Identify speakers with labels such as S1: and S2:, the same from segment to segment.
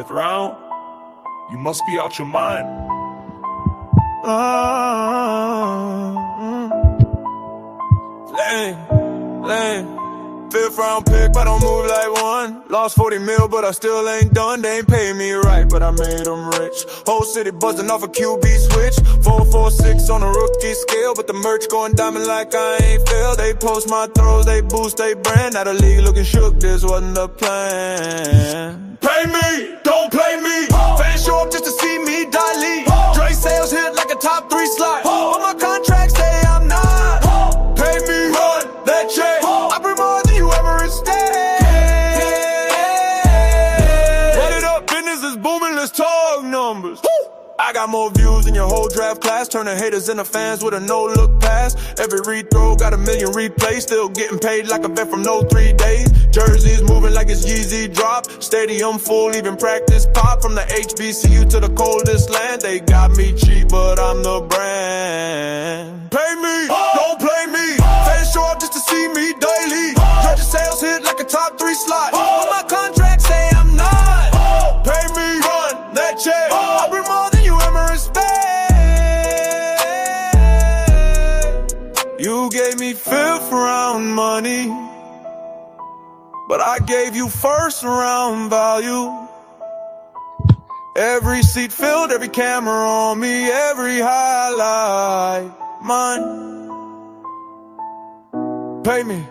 S1: 5th round, you must be out your mind. Lame. 5th round pick, but I don't move like one. Lost 40 mil, but I still ain't done. They ain't paying me right, but I made them rich. Whole city buzzing off a QB switch. 4-4-6 on a rookie scale, but the merch going diamond like I ain't failed. They post my throws, they boost they brand. Out of league looking shook, this wasn't the plan. Pay me, don't play me. Fans show up just to see me dilate. Dre sales hit like a top 3 slot. But my contracts say I'm not. Pay me, run that check. I bring more than you ever expect. Run it up, business is booming, let's talk numbers. I got more views than your whole draft class. Turning haters into fans with a no-look pass. Every rethrow got 1 million replays. Still getting paid like a vet from no 3 days. Jerseys moving like it's Yeezy drop. Stadium full, even practice pop. From the HBCU to the coldest land. They got me cheap, but I'm the brand. Pay me, don't play me. Fans show up just to see me daily. Georgia sales hit like a top 3 slot. But my contracts say I'm not. Pay me, run that check. I bring more than you ever expect. You gave me 5th round money, but I gave you 1st round value. Every seat filled, every camera on me, every highlight mine. Pay me.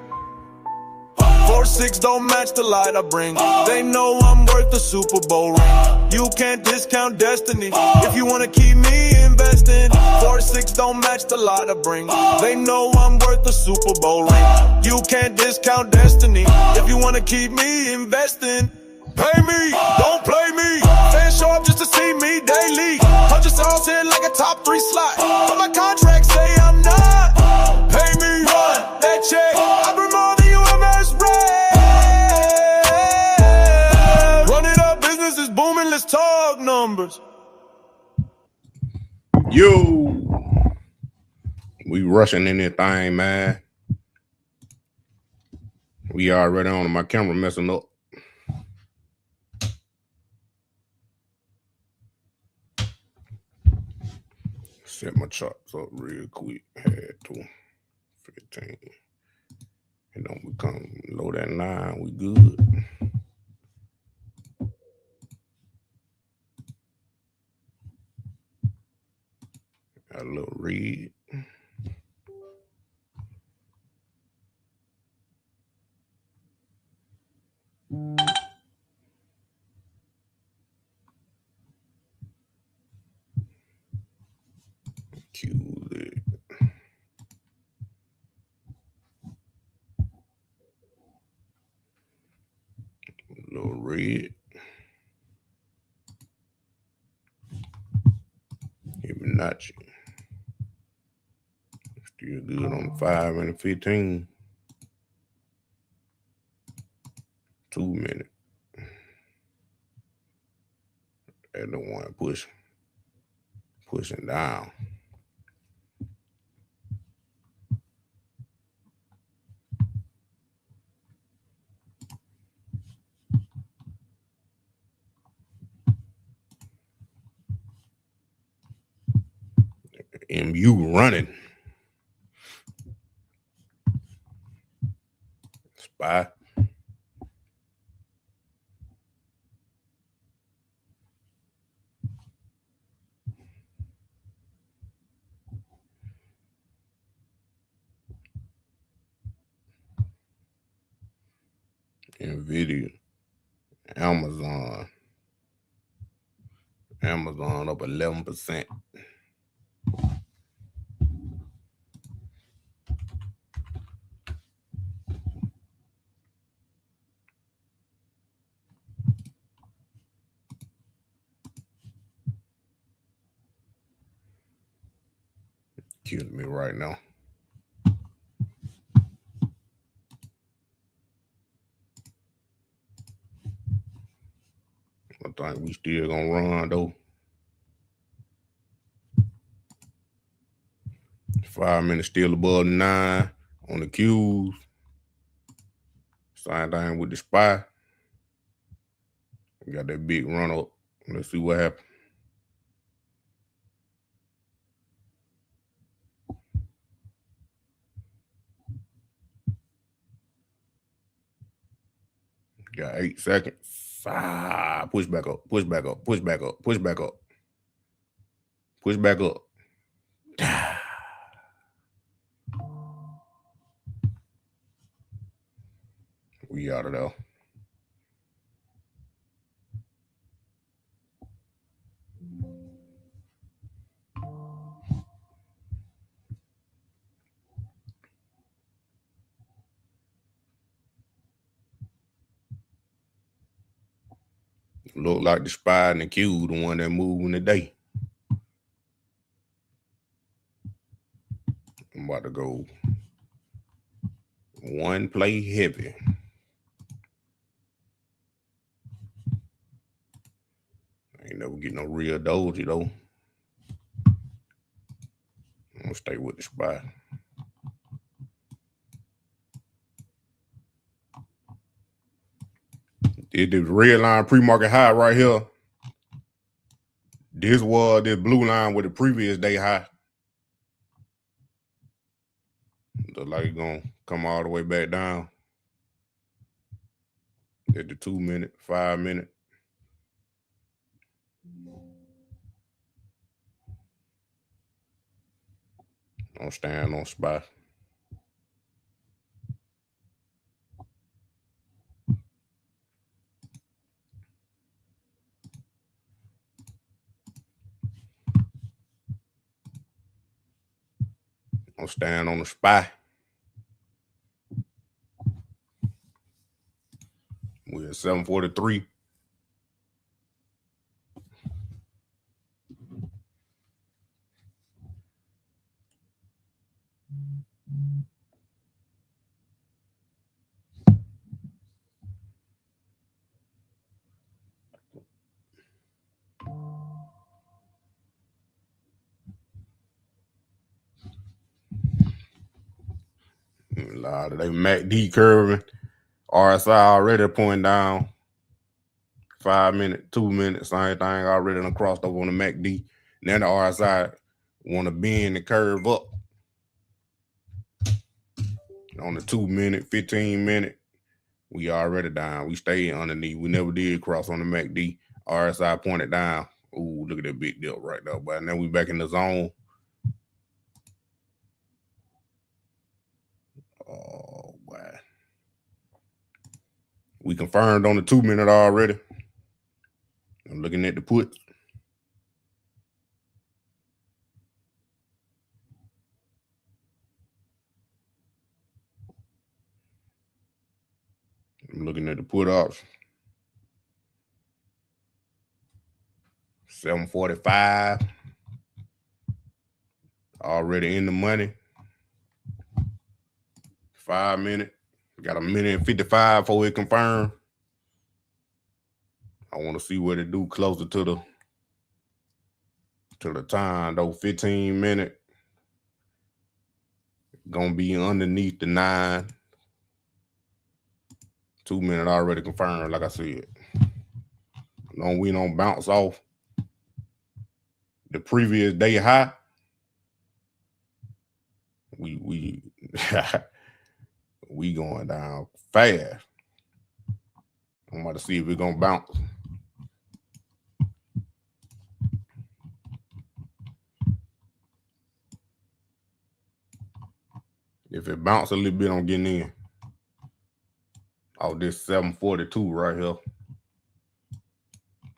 S1: 4-6 don't match the light I bring. They know I'm worth the Super Bowl ring. You can't discount destiny if you wanna keep me investing. 4-6 don't match the light I bring. They know I'm worth the Super Bowl ring. You can't discount destiny if you wanna keep me investing. Pay me, don't play me. Fans show up just to see me daily. 100 songs hit like a top 3 slot. But my contracts say I'm not. Pay me, run that check. I bring more than you ever expect. Run it up, business is booming, let's talk numbers.
S2: Yo, we rushing in this thing, man. We already on my camera messing up. Set my charts up real quick. Had to 15. It don't become low that 9. We good. Got a little read. Cue it. A little red. Fibonacci. Still good on the 5 and the 15. 2 minutes. That the one pushing down. MU running. Spy. NVIDIA. Amazon up 11%. Killing me right now. I think we still gonna run though. 5 minutes still above 9 on the Qs. Same thing with the SPY. Got that big run up. Let's see what happens. Got 8 seconds. Push back up, push back up, push back up, push back up. Push back up. We out of there. Look like the spy and the Q, the one that moving today. I'm about to go one play heavy. I ain't never get no real doji though. I'm gonna stay with the spy. It's the red line pre-market high right here. This was this blue line with the previous day high. Look like it's gonna come all the way back down. At the 2 minute, 5 minute. I'm staying on spy. I'm staying on the spy. We're at 743. A lot of they MACD curving. RSI already pointing down. 5 minutes, 2 minutes, same thing already done crossed over on the MACD. Now the RSI want to bend the curve up. On the 2 minute, 15 minute, we already down. We stayed underneath. We never did cross on the MACD. RSI pointed down. Ooh, look at that big dip right there. But now we back in the zone. Oh, boy. We confirmed on the 2 minute already. I'm looking at the put. I'm looking at the put option. 745. Already in the money. 5 minutes. Got a minute and 55 before it confirmed. I want to see what it do closer to the time though. 15 minutes. Gonna be underneath the 9. 2 minute already confirmed, like I said. No, we don't bounce off the previous day high. We we going down fast. I'm about to see if we're gonna bounce. If it bounce a little bit, I'm getting in. Off this 742 right here.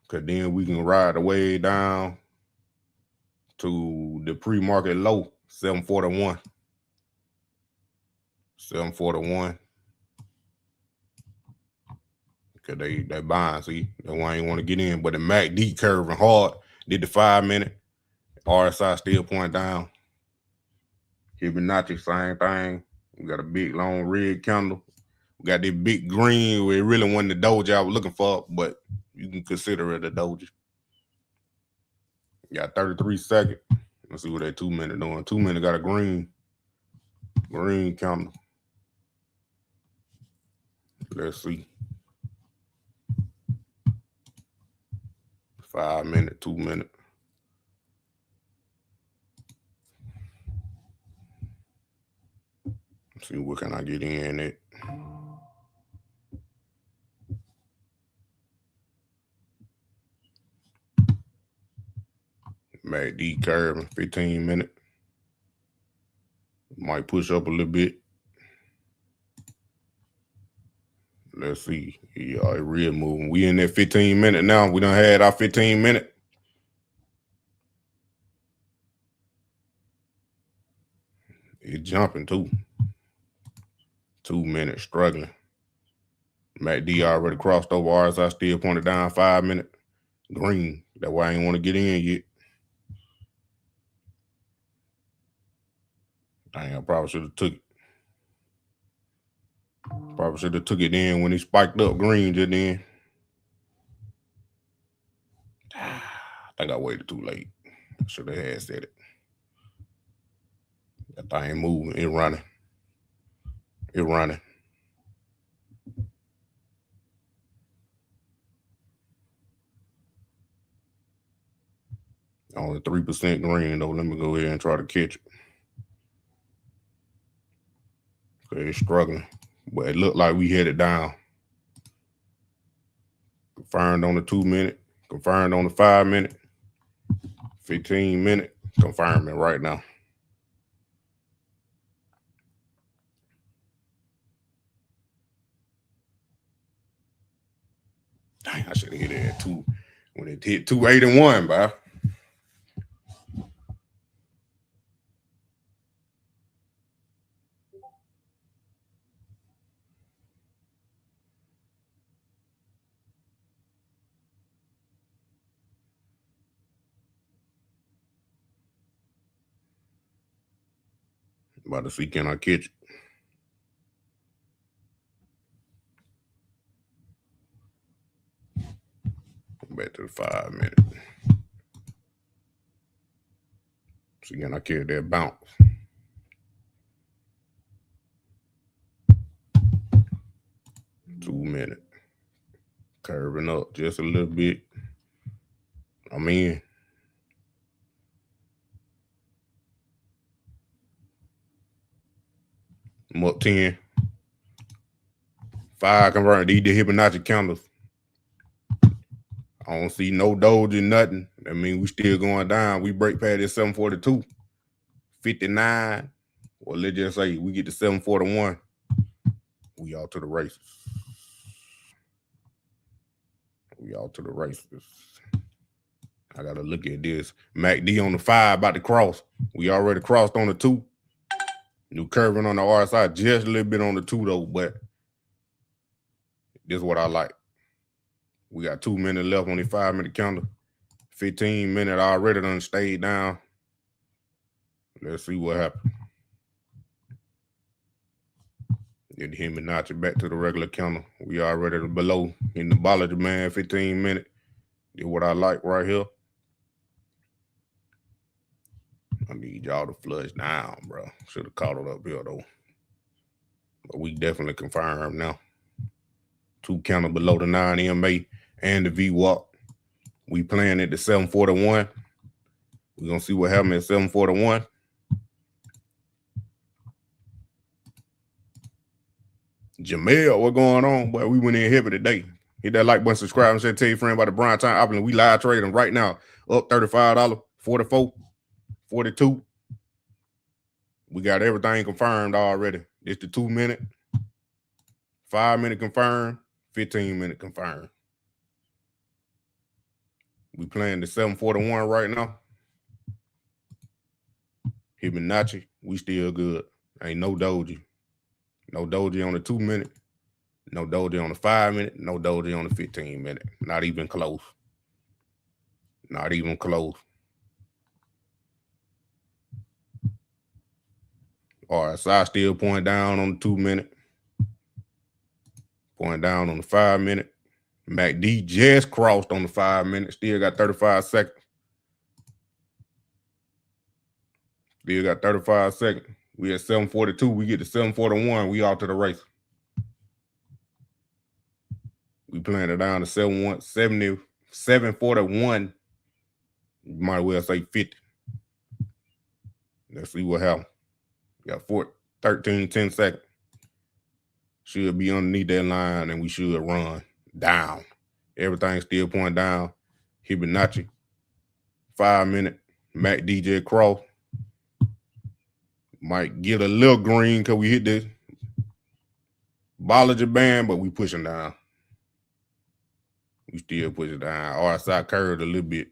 S2: Cause then we can ride the way down to the pre-market low, 741. 741. Cause they buying, see, that's why I ain't want to get in. But the MACD curving hard. Did the 5 minute. RSI still point down. Fibonacci, same thing. We got a big long red candle. We got this big green where it really wasn't the doji I was looking for, but you can consider it a doji. Got 33 seconds. Let's see what that 2 minute doing. 2 minute got a green candle. Let's see. 5 minute, 2 minute. Let's see what can I get in it. MACD curve, 15 minute. Might push up a little bit. Let's see. Yeah, it real moving. We in that 15 minute now. We done had our 15 minute. It's jumping too. 2 minutes struggling. MACD already crossed over RSI, still pointed down 5 minute. Green. That's why I ain't want to get in yet. Dang, I probably should have took it. Probably should have took it in when he spiked up green just then. I think I waited too late. I should have had said it. That thing moving. It running. It running. Only 3% green though. Let me go ahead and try to catch it. Okay, it's struggling. But it looked like we headed down. Confirmed on the 2 minute. Confirmed on the 5 minute. 15 minute. Confirming right now. Dang, I should have hit it at 2 when it hit 281, bro. About to see can I catch it. Back to the 5 minute. See can I catch that bounce. 2 minute. Curving up just a little bit. I'm in. I'm up 10. 5 converting. These Fibonacci candles. I don't see no doji, nothing. I mean, we still going down. We break past this 742. 59. Well, let's just say we get to 741. We out to the races. We out to the races. I got to look at this. MACD on the 5 about to cross. We already crossed on the 2. New curving on the RSI. Just a little bit on the 2, though, but this is what I like. We got 2 minutes left on the 5 minute counter. 15 minutes already done stayed down. Let's see what happens. Get him and notch it back to the regular counter. We already below in the Bollinger, man. 15 minutes. Did what I like right here. I need y'all to flush down, bro. Should have caught it up here, though. But we definitely confirmed now. 2 counter below the 9 EMA and the VWAP. We playing at the 741. We're going to see what happens at 741. Jamel, what going on? Boy, we went in heavy today. Hit that like button, subscribe, and tell your friend about the Brian Time Opulence. We live trading right now. Up $35, 44, 42. We got everything confirmed already. It's the 2 minute, 5 minute confirmed, 15 minute confirmed. We playing the 741 right now. Fibonacci, we still good. Ain't no doji. No doji on the 2 minute. No doji on the 5 minute. No doji on the 15 minute. Not even close. Not even close. RSI still point down on the 2 minute. Point down on the 5 minute. MACD just crossed on the 5 minute. Still got 35 seconds. Still got 35 seconds. We at 742. We get to 741. We out to the race. We playing it down to 71, 70, 7:41. You might as well say 50. Let's see what happens. Got 10 seconds. Should be underneath that line, and we should run down. Everything's still pointing down. Hibonacci, 5 minute. Mac DJ Cross. Might get a little green because we hit the Bollinger Band, but we pushing down. We still pushing down. RSI curved a little bit.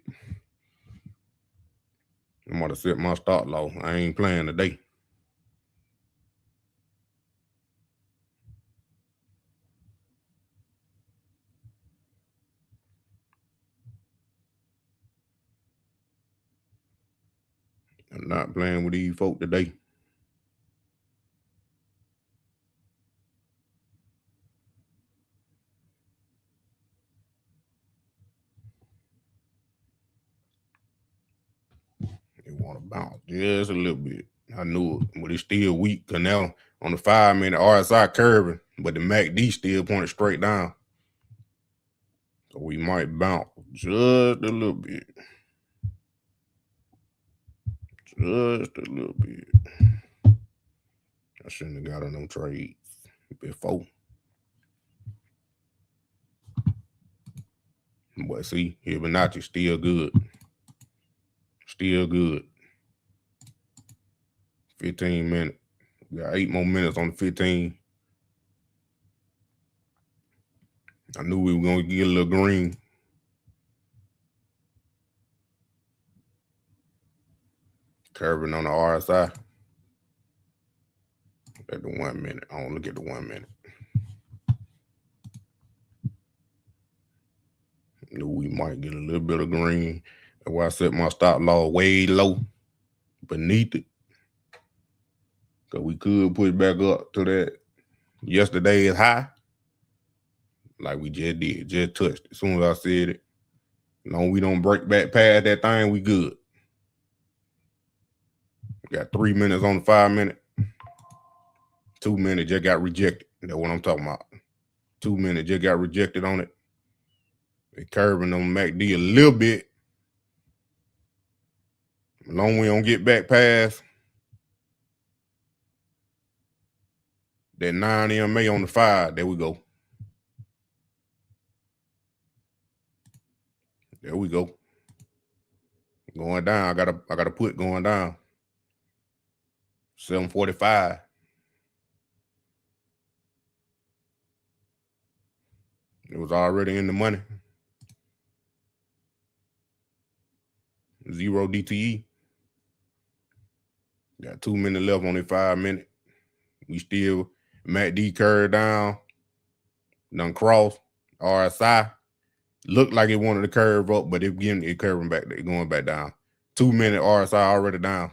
S2: I'm going to set my start low. I ain't playing today. I'm not playing with these folk today. They want to bounce just a little bit. I knew it, but it's still weak. Because now on the 5 minute RSI curving, but the MACD still pointing straight down. So we might bounce just a little bit. Just a little bit. I shouldn't have got on them trades before. But see, Hibonacci still good. Still good. 15 minutes. We got 8 more minutes on the 15. I knew we were going to get a little green. Curving on the RSI. At the 1 minute. I don't look at the 1 minute. Knew we might get a little bit of green. That's why I set my stop loss way low beneath it. Because we could push back up to that yesterday's high. Like we just did. Just touched it. As soon as I said it. As long as we don't break back past that thing, we good. We got 3 minutes on the 5 minute. 2 minutes just got rejected. That's what I'm talking about. 2 minutes just got rejected on it. They curving on MACD a little bit. As long as we don't get back past that 9 EMA on the 5, there we go. There we go. Going down. I gotta put going down. 7:45. It was already in the money. 0 DTE. Got 2 minutes left on the 5 minute. We still MACD curve down. Done cross. RSI. Looked like it wanted to curve up, but it curving back. It going back down. 2 minute RSI already down.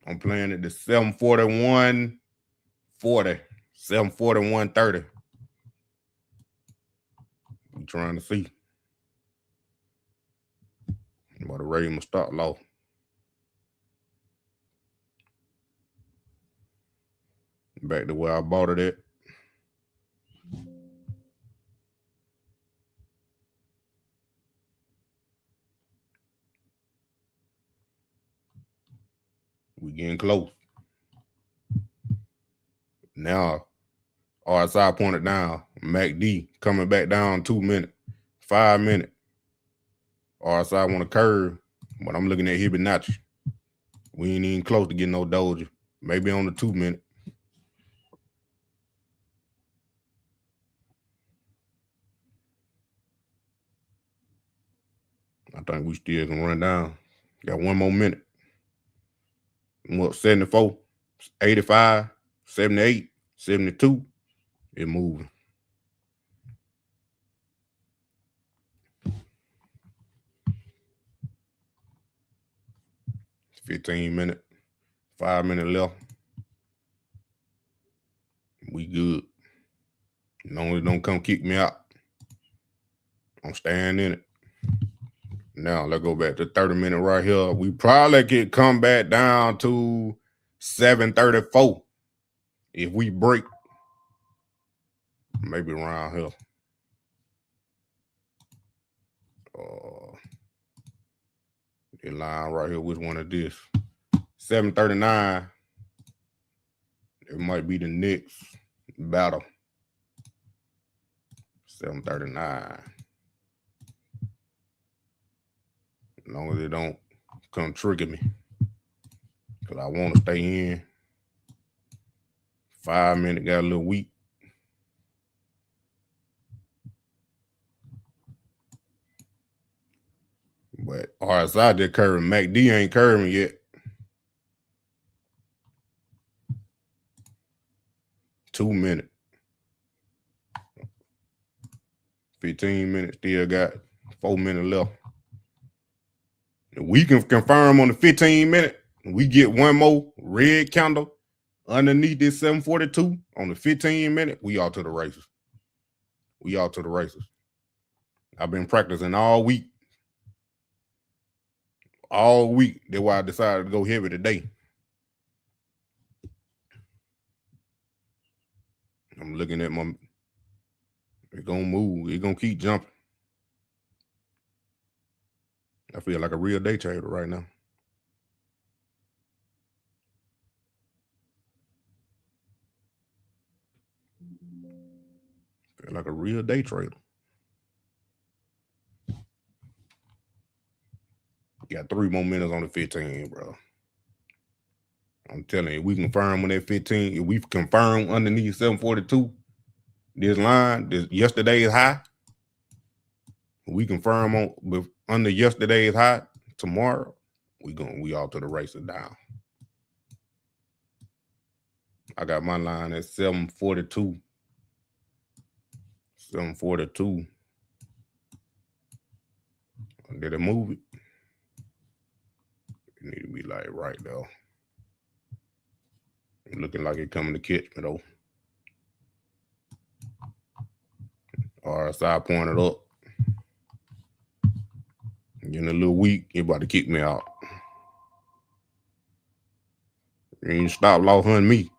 S2: I'm playing at the 7:41.40. 7:41.30. I'm trying to see. I'm about to raise my stop loss. Back to where I bought it at. We getting close. Now, RSI pointed down. MACD coming back down 2 minutes. 5 minutes. RSI want to curve, but I'm looking at Hibonacci. We ain't even close to getting no doji. Maybe on the 2 minute. I think we still can run down. Got 1 more minute. What, 74, 85, 78, 72. It moving. It's 15 minutes. 5 minutes left. We good. As long as it don't come kick me out. I'm staying in it. Now, let's go back to 30 minutes right here. We probably could come back down to 734 if we break Maybe around here. The line right here, which one of this? 739. It might be the next battle. 739. As long as it don't come trigger me. Because I want to stay in. 5 minutes got a little weak. But RSI just curving. MACD ain't curving yet. 2 minutes. 15 minutes. Still got 4 minutes left. We can confirm on the 15 minute. We get one more red candle underneath this 742 on the 15 minute. We out to the races. We out to the races. I've been practicing all week. All week. That's why I decided to go heavy today. I'm looking at my. It's gonna move. It's gonna keep jumping. I feel like a real day trader right now. Feel like a real day trader. Got 3 more minutes on the 15, bro. I'm telling you, we confirm on that 15. If we confirm underneath 742, this line, this yesterday's high, we confirm on under yesterday's high tomorrow, we all to the races down. I got my line at 742. 742. Did it move it? It need to be like right though. Looking like it coming to catch me though. RSI pointed up. In a little week, it about to kick me out. You ain't stop loss hunting me.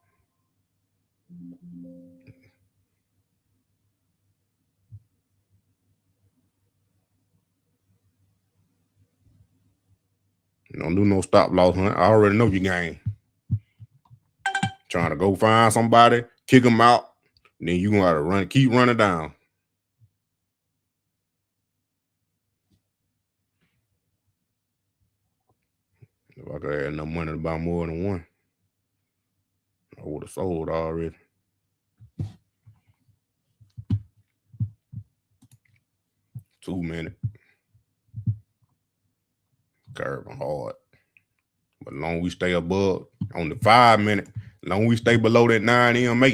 S2: Don't do no stop loss hunt. I already know your game. Trying to go find somebody, kick them out, then you gonna have to run, keep running down. If I could have enough money to buy more than one, I would have sold already. Too many. Curving hard. But long we stay above on the 5 minute, long we stay below that 9 EMA.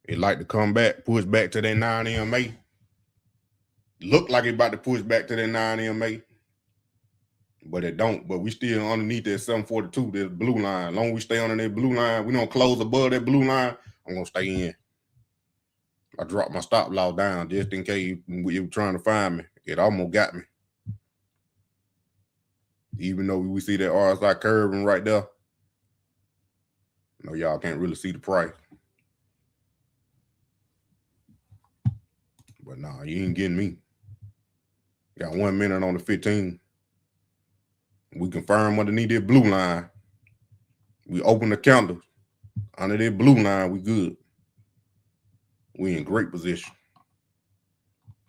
S2: It like to come back, push back to that 9 EMA. Look like it about to push back to that 9 EMA. But it don't. But we still underneath that 742, this blue line. Long we stay under that blue line, we don't close above that blue line, I'm gonna stay in. I dropped my stop loss down just in case you were trying to find me. It almost got me. Even though we see that RSI curving right there. No, y'all can't really see the price. But nah, you ain't getting me. Got 1 minute on the 15. We confirm underneath that blue line. We open the candles. Under that blue line, we good. We in great position.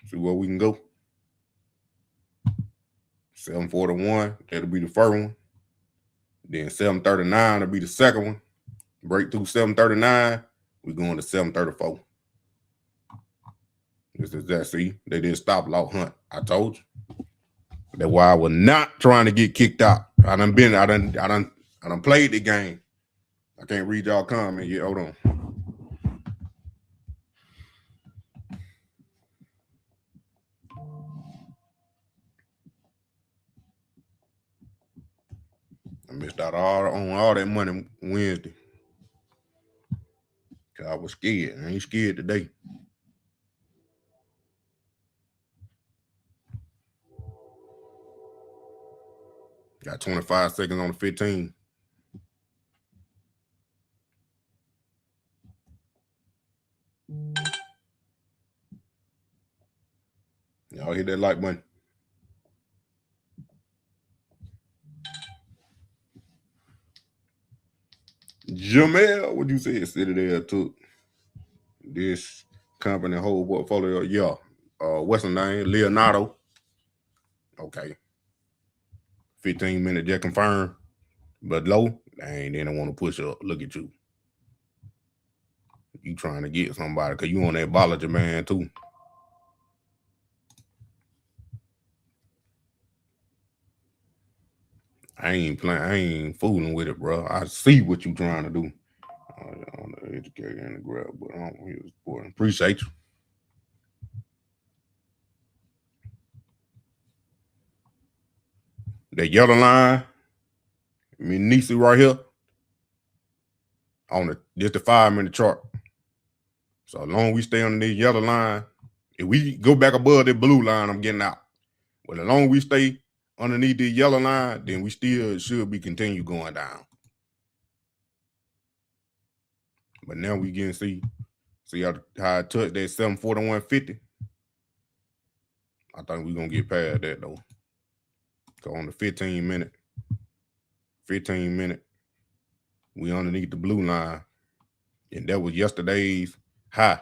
S2: See where we can go. 741, that'll be the first one. Then 739 will be the second one. Break through 739, we going to 734. This is that. See, they did stop loss hunt. I told you. That's why I was not trying to get kicked out. I done played the game. I can't read y'all comment yet. Hold on. I missed out on all that money Wednesday. Cause I was scared. I ain't scared today. Got 25 seconds on the 15. Y'all hit that like button. Jamel, what you say? Citadel took this company whole portfolio. Yeah. What's the name? Leonardo. Okay. 15-minute just confirmed. But low, they don't want to push up. Look at you. You trying to get somebody because you on that Bollinger man too. I ain't playing. I ain't fooling with it, bro. I see what you trying to do. On the educator and the grab, but I don't hear support. Appreciate you. That yellow line, Nisi right here on just the 5-minute chart. So as long as we stay on this yellow line, if we go back above that blue line, I'm getting out. But as long as we stay underneath the yellow line, then we still should be continue going down. But now we can see how I touched that 741.50. I think we're gonna get past that though. So on the 15 minute, we underneath the blue line. And that was yesterday's high.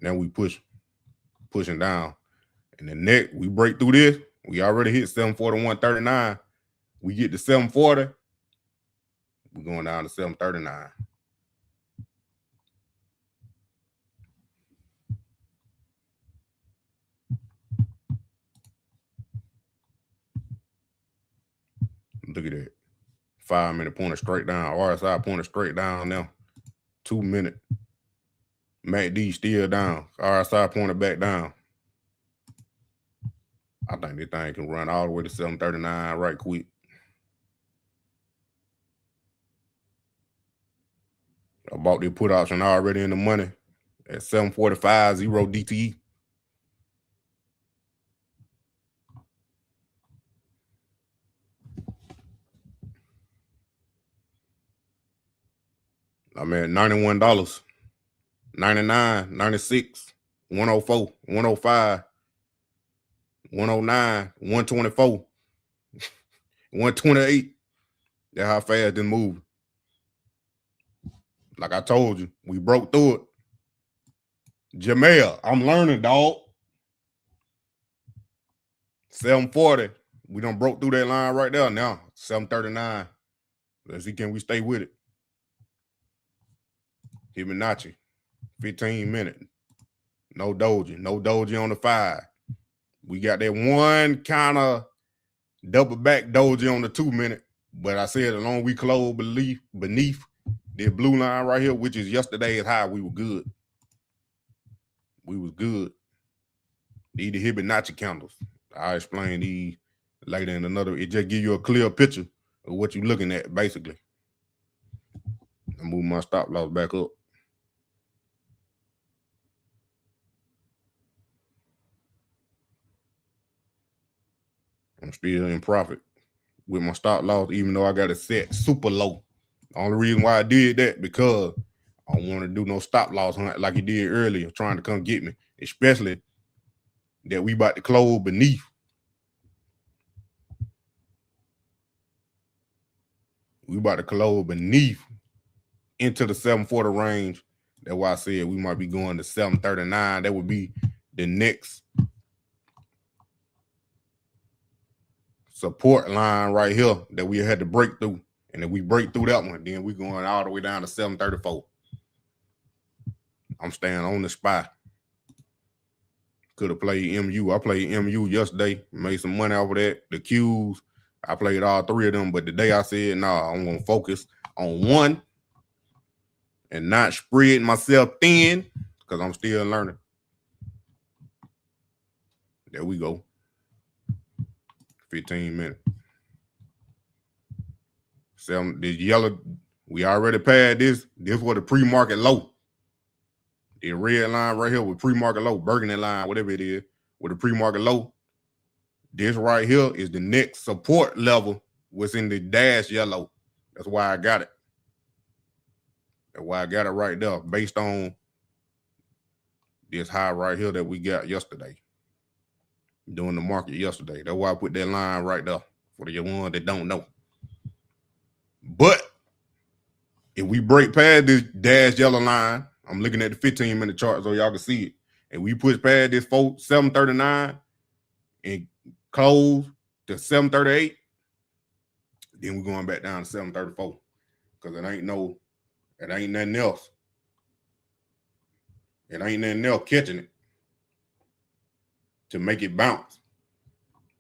S2: Now we pushing down. And the next, we break through this. We already hit 741.39. We get to 740. We're going down to 739. Look at that. 5-minute pointer straight down. RSI pointer straight down now. 2-minute. MACD still down. RSI pointer back down. I think this thing can run all the way to 739 right quick. I bought the put option already in the money at 745, 0 DTE. I'm at $91, 99, 96, 104, 105, 109, 124, 128. That's how fast this moving. Like I told you, we broke through it. Jamel, I'm learning, dog. 740. We done broke through that line right there now. 739. Let's see, can we stay with it? Fibonacci. 15 minutes. No doji. No doji on the 5. We got that one kind of double back doji on the 2-minute. But I said as long as we close beneath the blue line right here, which is yesterday's high, we were good. We was good. These the Fibonacci candles. I'll explain these later in another. It just give you a clear picture of what you're looking at, basically. I move my stop loss back up. I'm still in profit with my stop loss, even though I got it set super low. The only reason why I did that because I don't want to do no stop loss hunt like you did earlier, trying to come get me, especially that we about to close beneath. We about to close beneath into the 740 range. That's why I said we might be going to 739. That would be the next support line right here that we had to break through. And if we break through that one, then we're going all the way down to 734. I'm staying on the spot. Could have played MU. I played MU yesterday. Made some money off of that. The Qs, I played all 3 of them. But today I said, nah, I'm going to focus on one and not spread myself thin because I'm still learning. There we go. 15 minutes. 7, this yellow, we already passed this. This was the pre-market low. The red line right here with pre-market low, burgundy line, whatever it is, with the pre-market low. This right here is the next support level what's in the dash yellow. That's why I got it. That's why I got it right there based on this high right here that we got yesterday. during the market yesterday. That's why I put that line right there for the ones that don't know. But if we break past this dash yellow line, I'm looking at the 15-minute chart so y'all can see it. And we push past this 739 and close to 738, then we're going back down to 734. Because it ain't nothing else. It ain't nothing else catching it to make it bounce.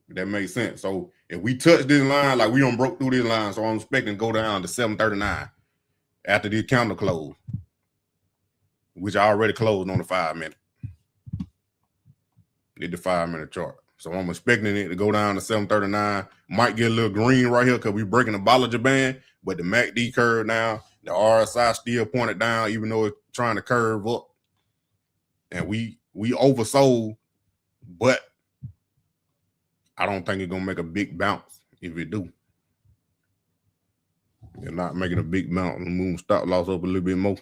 S2: That makes sense. So if we touch this line, like we don't broke through this line, so I'm expecting to go down to 739 after this counter close, which I already closed on the 5-minute. Did the 5-minute chart. So I'm expecting it to go down to 739. Might get a little green right here because we're breaking the Bollinger Band, but the MACD curve now, the RSI still pointed down, even though it's trying to curve up. And we oversold, but I don't think it's gonna make a big bounce if it do. It's not making a big bounce and move stop loss up a little bit more.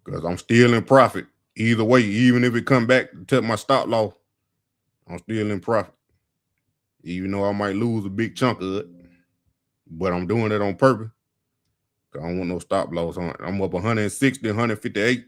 S2: Because I'm still in profit. Either way, even if it come back to my stop loss, I'm still in profit. Even though I might lose a big chunk of it. But I'm doing it on purpose. Because I don't want no stop loss on it. I'm up 160, 158,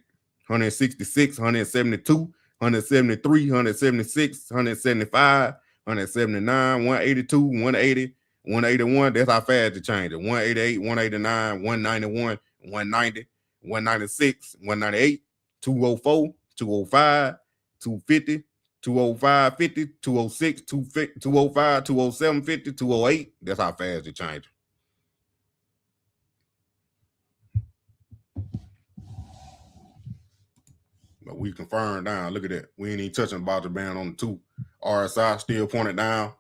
S2: 166, 172, 173, 176, 175, 179, 182, 180, 181. That's how fast it changes. 188, 189, 191, 190, 196, 198, 204, 205, 250, 205, 50, 206, 205, 207, 50, 208. That's how fast it changes. But we confirmed down. Look at that. We ain't even touching the Bollinger Band on the 2. RSI still pointed down.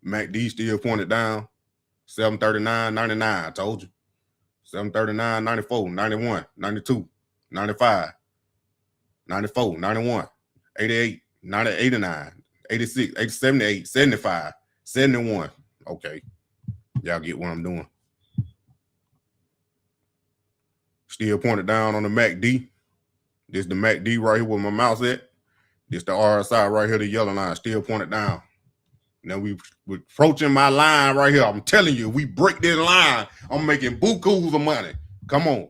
S2: MACD still pointed down. 739.99. I told you. 739, 94, 91, 92, 95, 94, 91, 88, 90, 89, 86, 78, 75, 71. Okay. Y'all get what I'm doing. Still pointed down on the MACD. This is the MACD right here where my mouse at. This the RSI right here, the yellow line, still pointed down. Now we're approaching my line right here. I'm telling you, we break this line, I'm making bukus of money. Come on.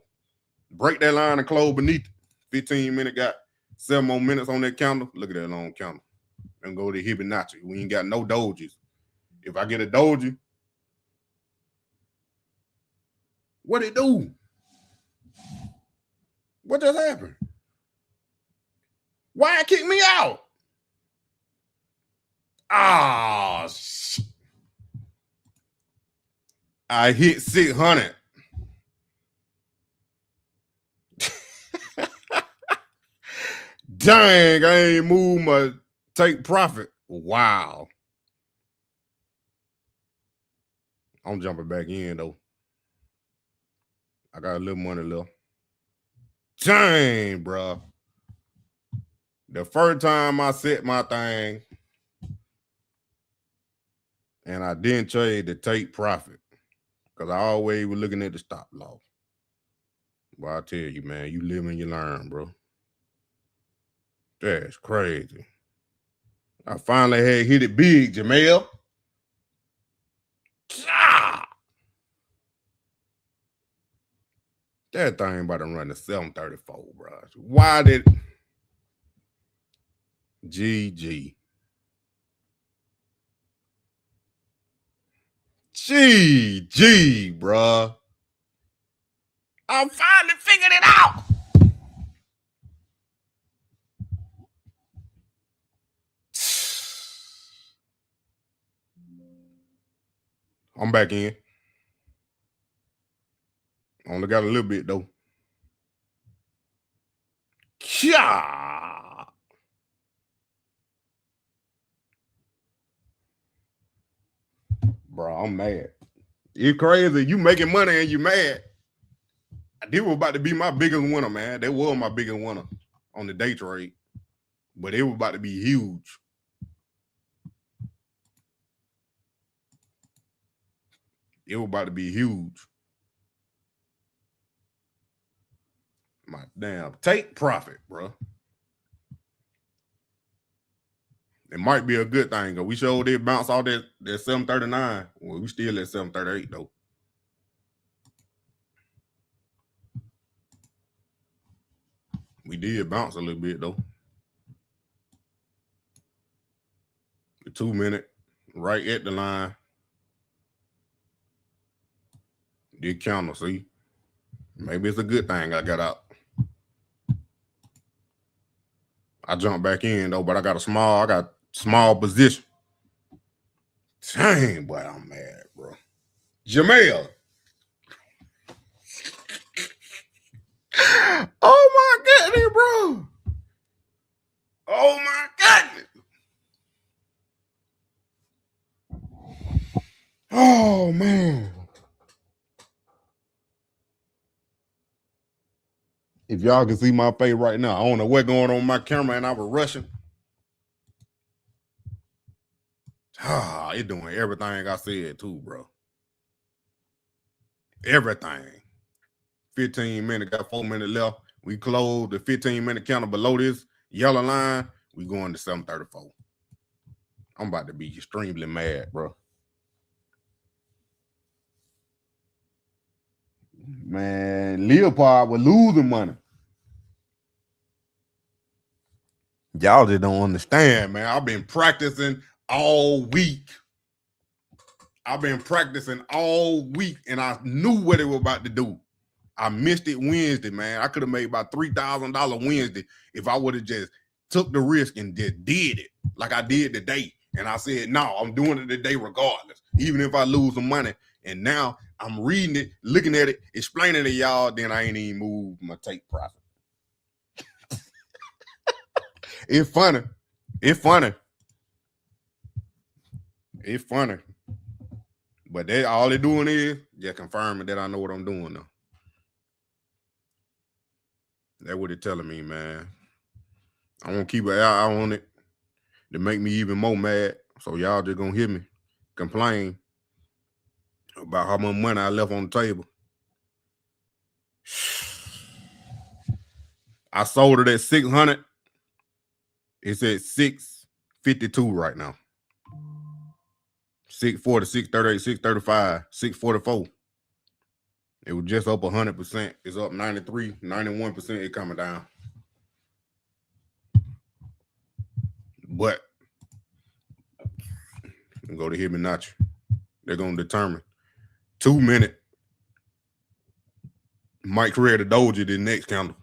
S2: Break that line and close beneath it. 15 minutes, got 7 more minutes on that counter. Look at that long counter. And go to Hibonacci. We ain't got no dojis. If I get a doji, what it do? What just happened? Why it kicked me out? Ah, I hit 600. Dang, I ain't moved my take profit. Wow. I'm jumping back in though. I got a little money left. Dang, bro. The first time I set my thing and I didn't trade to take profit because I always was looking at the stop loss. Well, I tell you, man, you live and you learn, bro. That's crazy. I finally had hit it big, Jamel. Ah! That thing about to run to 734, bro. Why did GG? GG, bro. I finally figured it out. I'm back in. Only got a little bit though. Yeah. Bro, I'm mad. It's crazy. You making money and you mad. This was about to be my biggest winner, man. That was my biggest winner on the day trade. But it was about to be huge. It was about to be huge. My damn take profit, bro. It might be a good thing. We showed it bounce off that 739. Well, we still at 738 though. We did bounce a little bit though. The 2 minute right at the line. Did counter, see? Maybe it's a good thing I got out. I jumped back in though, but I got small position. Dang, boy, I'm mad, bro. Jamel. Oh my goodness, bro. Oh my goodness. Oh man. If y'all can see my face right now, I don't know what's going on with my camera and I was rushing. It doing everything I said too, bro. Everything. 15 minutes, got 4 minutes left. We closed the 15-minute counter below this yellow line. We going to 734. I'm about to be extremely mad, bro. Man, Leopard was losing money. Y'all just don't understand, man. I've been practicing all week. And I knew what it was about to do. I missed it Wednesday, man. I could have made about $3,000 Wednesday if I would have just took the risk and just did it like I did today. And I said, no, I'm doing it today regardless, even if I lose some money. And now I'm reading it, looking at it, explaining to y'all, then I ain't even moved my take profit. It's funny. But all they're doing is just confirming that I know what I'm doing now. That's what they're telling me, man. I want to keep an eye on it to make me even more mad. So y'all just gonna hear me complain about how much money I left on the table. I sold it at 600. It's at 652 right now. 640, 638, 635, 644. It was just up 100%. It's up 93, 91%. It coming down. But go to Hibonacci. They're going to determine. 2 minute might create a doji the next candle.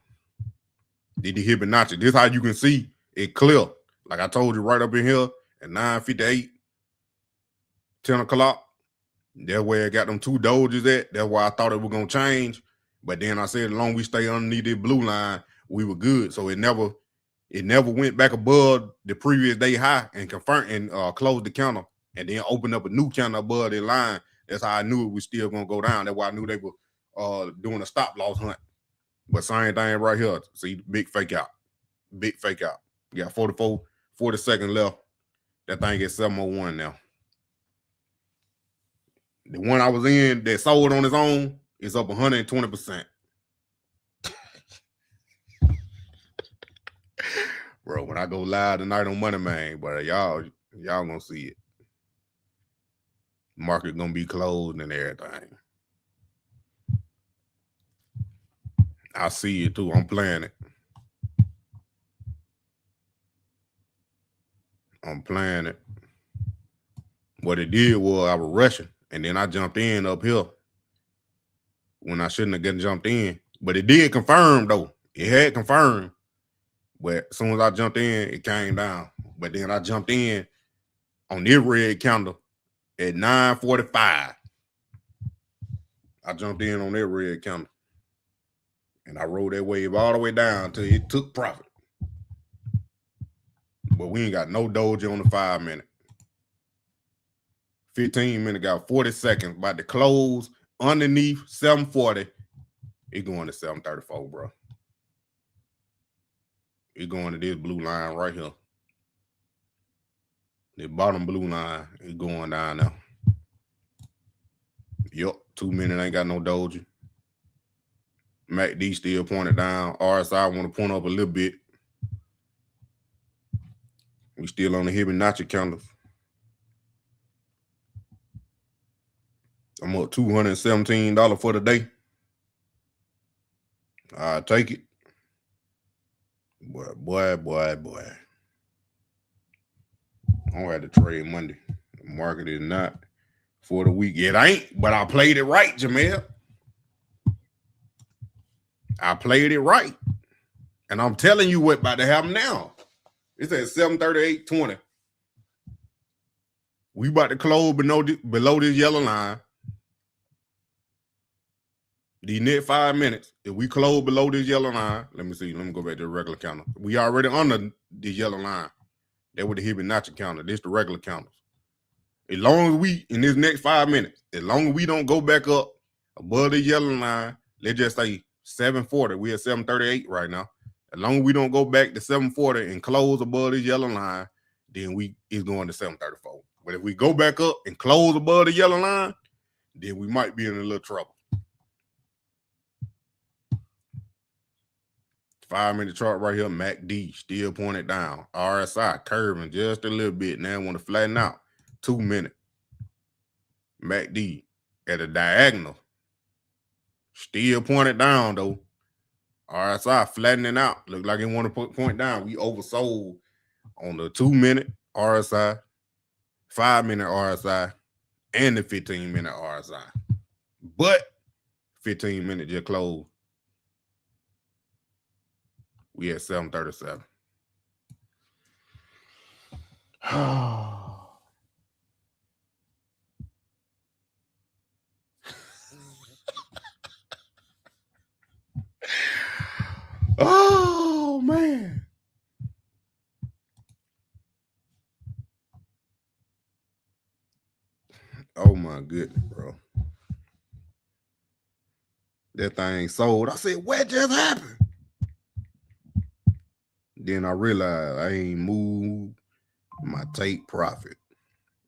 S2: Did the Hibonacci. This is how you can see it clear. Like I told you right up in here at 9:58, 10 o'clock. That's where I got them 2 dojis at. That's why I thought it was going to change. But then I said, as long as we stay underneath this blue line, we were good. So it never went back above the previous day high and confirmed and closed the counter and then opened up a new counter above the line. That's how I knew it was still going to go down. That's why I knew they were doing a stop loss hunt. But same thing right here. See, big fake out. Big fake out. You got 40 seconds left. That thing is 701 now. The one I was in that sold on its own is up 120%. Bro, when I go live tonight on Money Man, but y'all gonna see it. Market gonna be closed and everything. I see it too. I'm playing it. What it did was I was rushing. And then I jumped in up here when I shouldn't have jumped in. But it did confirm, though. It had confirmed. But as soon as I jumped in, it came down. But then I jumped in on this red candle at 9:45. I jumped in on that red candle. And I rode that wave all the way down until it took profit. But we ain't got no doji on the 5 minute. 15 minutes, got 40 seconds. About to close underneath 740. It going to 734, bro. It going to this blue line right here. The bottom blue line is going down now. Yup, 2 minutes ain't got no doji. MACD still pointed down. RSI want to point up a little bit. We still on the Fibonacci counters. I'm up $217 for the day. I'll take it. Boy. I don't have to trade Monday. The market is not for the week. It ain't, but I played it right, Jamel. I played it right. And I'm telling you what about to happen now. It's at 738.20. We about to close below this yellow line. The next 5 minutes, if we close below this yellow line, let me see. Let me go back to the regular counter. We already under the yellow line. That was the Fibonacci counter. This the regular counters. As long as we, in this next 5 minutes, as long as we don't go back up above the yellow line, let's just say 740. We're at 738 right now. As long as we don't go back to 740 and close above this yellow line, then it's going to 734. But if we go back up and close above the yellow line, then we might be in a little trouble. 5-minute chart right here, MACD still pointed down. RSI curving just a little bit. Now I want to flatten out. 2 minute. MACD at a diagonal. Still pointed down though. RSI flattening out. Look like it want to point down. We oversold on the 2 minute RSI, 5 minute RSI, and the 15-minute RSI. But 15 minute just closed. We at 737. Oh, man. Oh, my goodness, bro. That thing sold. I said, what just happened? Then I realized I ain't moved my take profit.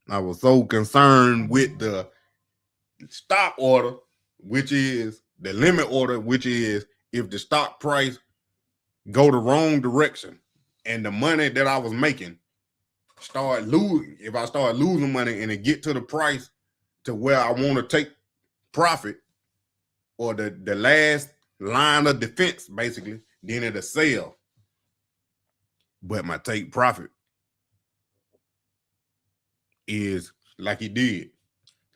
S2: I was so concerned with the stop order, which is the limit order, which is if the stock price go the wrong direction and the money that I was making start losing. If I start losing money and it get to the price to where I want to take profit or the last line of defense, basically, then it'll sell. But my take profit is like it did.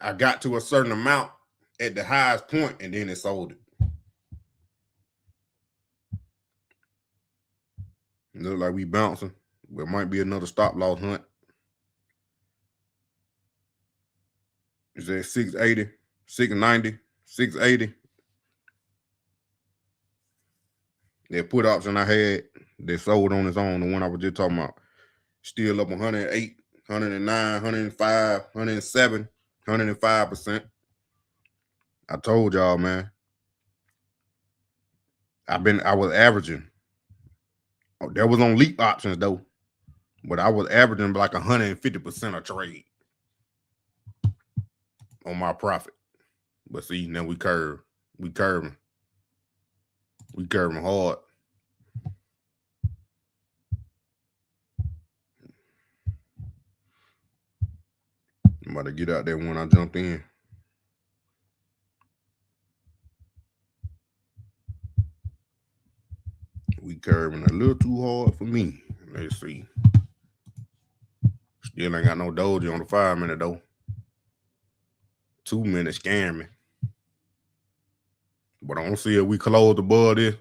S2: I got to a certain amount at the highest point and then it sold it. Look like we bouncing. There might be another stop loss hunt. Is that 680, 690, 680? That put option I had that sold on its own, the one I was just talking about, still up 108, 109, 105, 107, 105%. I told y'all, man. I was averaging. Oh, there was on leap options though, but I was averaging like 150% a trade on my profit. But see, now we curving hard. I'm about to get out there when I jumped in. We curving a little too hard for me. Let's see. Still ain't got no doji on the 5 minute though. 2 minutes scaring me. But I don't see if we close above this.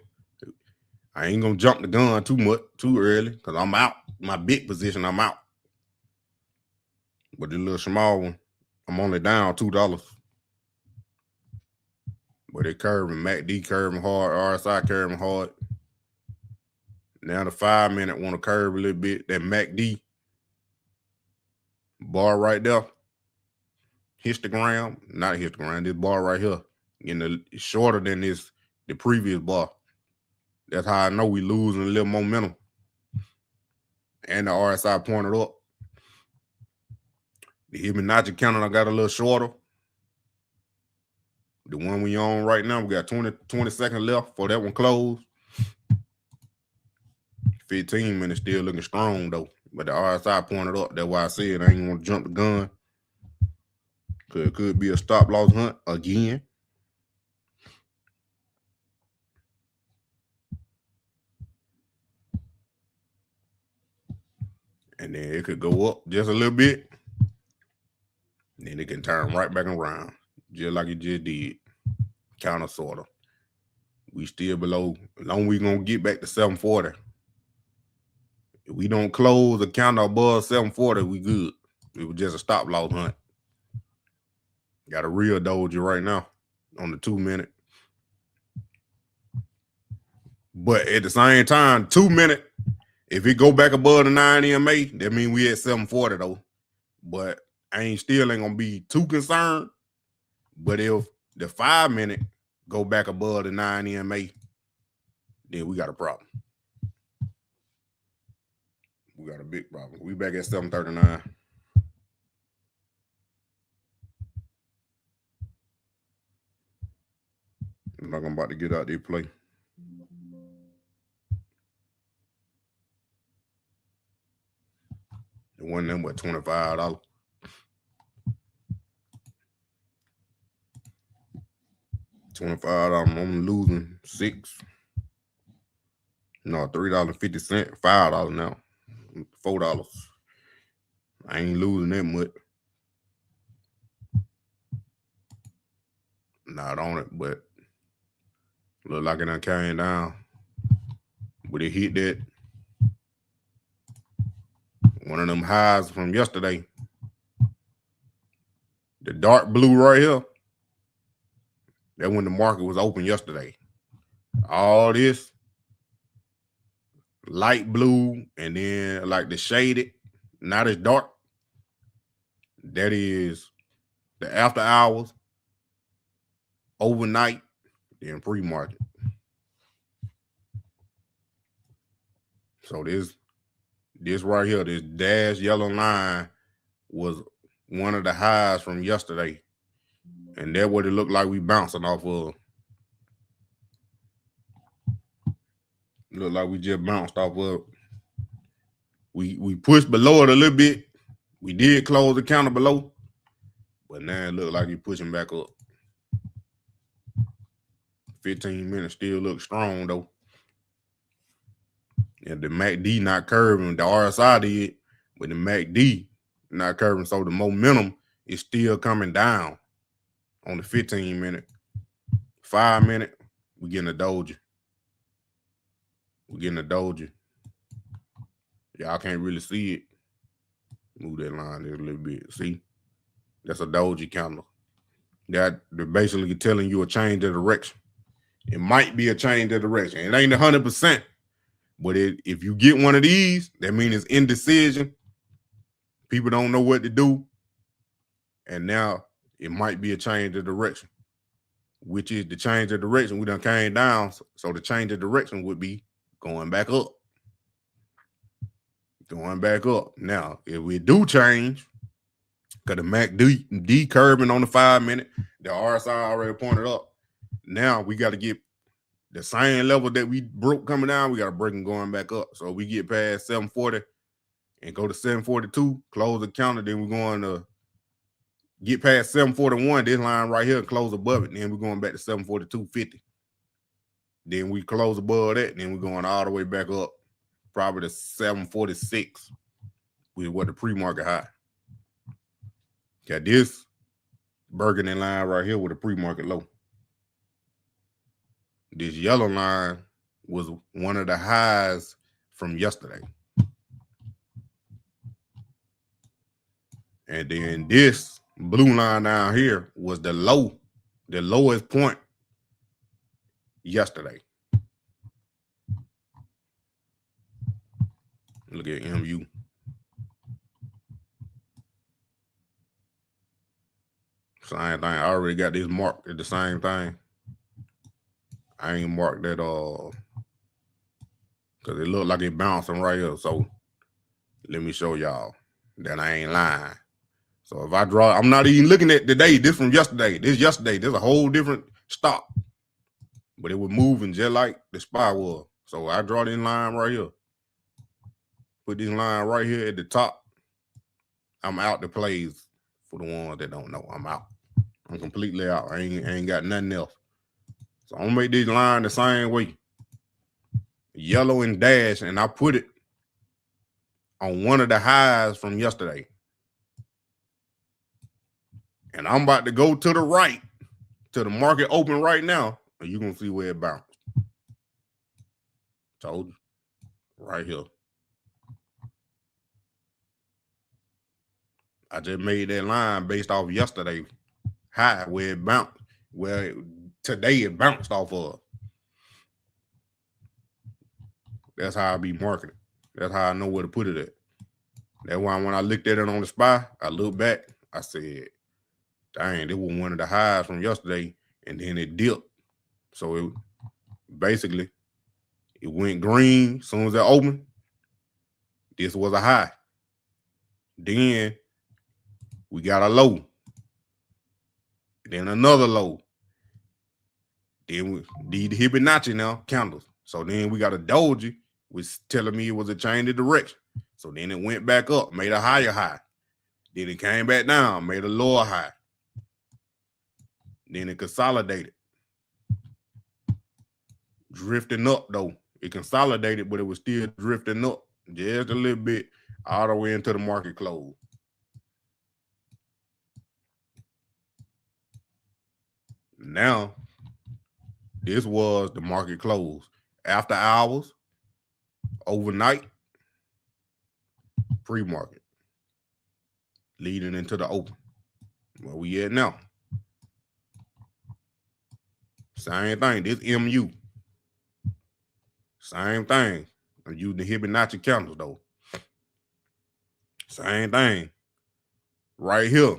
S2: I ain't gonna jump the gun too early because I'm out. My big position, I'm out. But the little small one, I'm only down $2. But it curving, MACD curving hard, RSI curving hard. Now the 5 minute want to curve a little bit. That MACD bar right there, histogram, not histogram, this bar right here, shorter than the previous bar. That's how I know we losing a little momentum. And the RSI pointed up. The Fibonacci counter I got a little shorter. The one we on right now, we got 20 seconds left for that one closed. 15 minutes still looking strong though. But the RSI pointed up. That's why I said I ain't gonna jump the gun. Cause it could be a stop loss hunt again. And then it could go up just a little bit. Then it can turn right back around. Just like it just did. Counter sorta. We still below. As long as we gonna get back to 740. If we don't close the counter above 740, we good. It was just a stop loss hunt. Got a real doji right now on the 2 minute. But at the same time, 2 minute, if it go back above the 9 EMA, that means we at 740 though. But I still ain't gonna be too concerned. But if the 5 minute go back above the 9 EMA, then we got a problem. We got a big problem. We back at 739. I'm not about to get out there play. It wasn't them but $25. $25. I'm losing $6. No, $3.50, $5 now. $4. I ain't losing that much. Not on it, but look like it done came down. But it hit that one of them highs from yesterday. The dark blue right here. That when the market was open yesterday. All this light blue and then like the shaded, not as dark. That is the after hours, overnight, then pre-market. So this right here, this dash yellow line was one of the highs from yesterday. And that's what it looked like we bouncing off of. Looked like we just bounced off of. We pushed below it a little bit. We did close the counter below. But now it looked like you're pushing back up. 15 minutes still look strong though. And the MACD not curving. The RSI did, but the MACD not curving. So the momentum is still coming down on the 15 minute. 5 minute, we getting a doji. We're getting a doji. Y'all can't really see it. Move that line there a little bit. See? That's a doji counter. They're basically telling you a change of direction. It might be a change of direction. It ain't 100%. But if you get one of these, that means it's indecision. People don't know what to do. And now it might be a change of direction, which is the change of direction. We done came down. So the change of direction would be going back up. Going back up. Now, if we do change, because the MACD curving on the 5 minute, the RSI already pointed up. Now we got to get the same level that we broke coming down. We got to break and going back up. So we get past 740 and go to 742, close the counter. Then we're going to get past 741, this line right here, close above it. Then we're going back to 742.50. Then we close above that. And then we're going all the way back up, probably to 746 with what the pre-market high. Got this burgundy line right here with a pre-market low. This yellow line was one of the highs from yesterday. And then this blue line down here was the lowest point yesterday. Look at MU. Same thing. I already got this marked at the same thing. I ain't marked that because it looked like it bouncing right here. So let me show y'all that I ain't lying. So if I draw, I'm not even looking at today. This from yesterday. This yesterday. This a whole different stock. But it was moving just like the SPY was. So I draw this line right here. Put this line right here at the top. I'm out the plays for the ones that don't know. I'm out. I'm completely out. I ain't got nothing else. So I'm gonna make this line the same way. Yellow and dash, and I put it on one of the highs from yesterday. And I'm about to go to the right, to the market open right now, and you're gonna see where it bounced. Told you. Right here. I just made that line based off yesterday high where it bounced, where today it bounced off of. That's how I be marketing. That's how I know where to put it at. That's why when I looked at it on the SPY, I looked back, I said, dang, it was one of the highs from yesterday, and then it dipped. So it basically, it went green as soon as it opened. This was a high. Then we got a low. Then another low. Then the Fibonacci now candles. So then we got a doji, which telling me it was a change of direction. So then it went back up, made a higher high. Then it came back down, made a lower high. Then it consolidated. Drifting up though. It consolidated, but it was still drifting up just a little bit all the way into the market close. Now, this was the market close. After hours, overnight, pre-market, leading into the open. Where we at now? Same thing. This MU. Same thing. I'm using the Fibonacci candles though. Same thing. Right here,